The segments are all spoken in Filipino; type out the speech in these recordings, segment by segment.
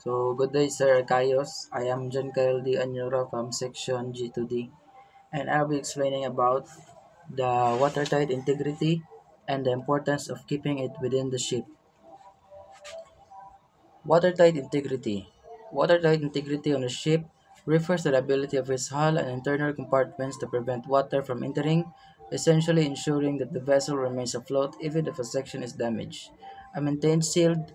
So, good day, Sir Arcaios. I am John Kyle D. Anyura from Section G2D, and I'll be explaining about the watertight integrity and the importance of keeping it within the ship. Watertight integrity. Watertight integrity on a ship refers to the ability of its hull and internal compartments to prevent water from entering, essentially ensuring that the vessel remains afloat even if a section is damaged. A maintained sealed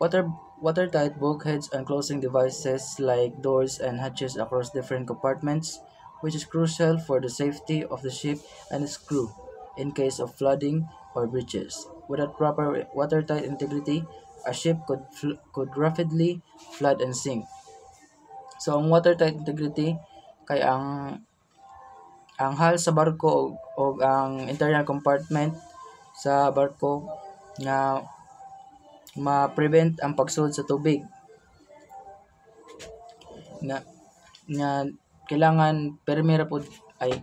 Water watertight bulkheads and closing devices like doors and hatches across different compartments, which is crucial for the safety of the ship and its crew in case of flooding or breaches. Without proper watertight integrity, a ship could rapidly flood and sink. So ang watertight integrity kay ang hull sa barko o ang internal compartment sa barko nga ma-prevent ang pagsud sa tubig nga nga kailangan permira pod ay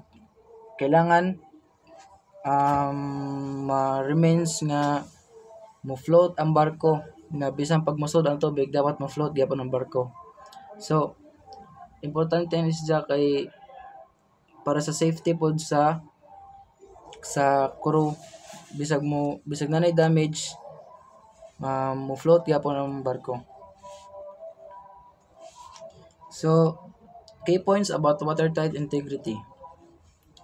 kailangan ma-remains nga mo float ang barko na bisan pag musod ang tubig dapat mo float gyapon ang barko. So importante ni siya kay para sa safety pod sa crew bisag nanay damage mo float gyapon ang barko. So, key points about watertight integrity.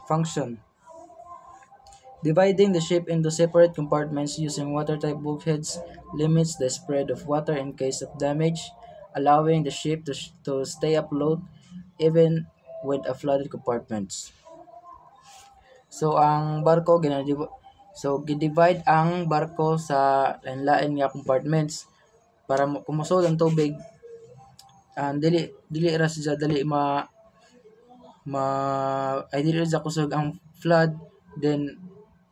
Function. Dividing the ship into separate compartments using watertight bulkheads limits the spread of water in case of damage, allowing the ship to stay afloat even with a flooded compartments. So, ang barko gidivide ang barko sa lain-lain nga compartments para kumusod ang tubig dili ra siya dali dili ra kusog ang flood, then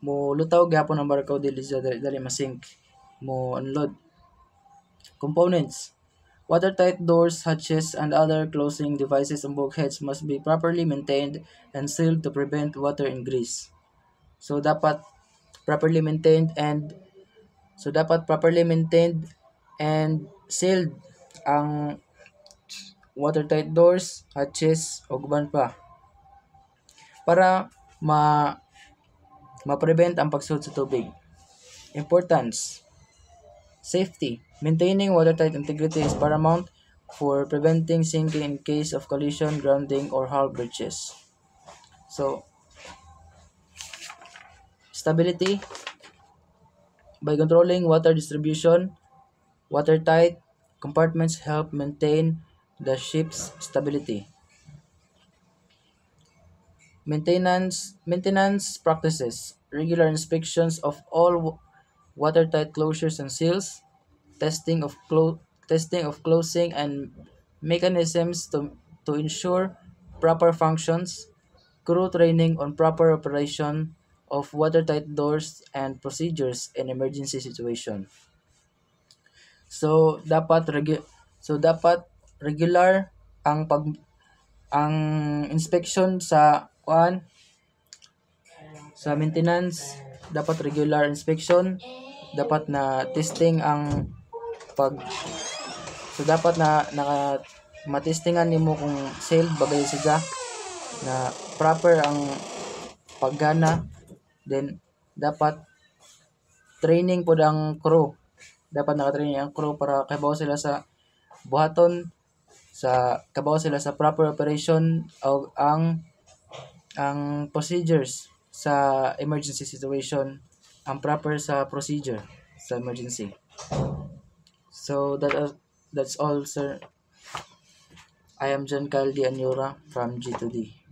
mo lutaw gyapon ang barko dili siya dali masink mo unload. Components. Watertight doors, hatches, and other closing devices and bulkheads must be properly maintained and sealed to prevent water ingress. So dapat properly maintained and sealed ang watertight doors, hatches, o guban pa para ma-prevent ang pagsud sa tubig. Importance. Safety. Maintaining watertight integrity is paramount for preventing sinking in case of collision, grounding, or hull breaches. So, stability. By controlling water distribution, watertight compartments help maintain the ship's stability. Maintenance practices. Regular inspections of all watertight closures and seals, testing of closing and mechanisms to ensure proper functions, crew training on proper operation of watertight doors and procedures in emergency situation. So dapat regular ang inspection sa maintenance, dapat regular inspection, dapat na testing ang dapat na matestingan nimo kung sealed bagay siya na proper ang paggana, then dapat training pod ang crew, dapat naka-training ang crew para kabaw sila sa buhaton kabaw sila sa proper operation o ang procedures sa emergency situation, ang proper sa procedure sa emergency. So that's all, sir. I am John Kyle D. Anyura from G2D.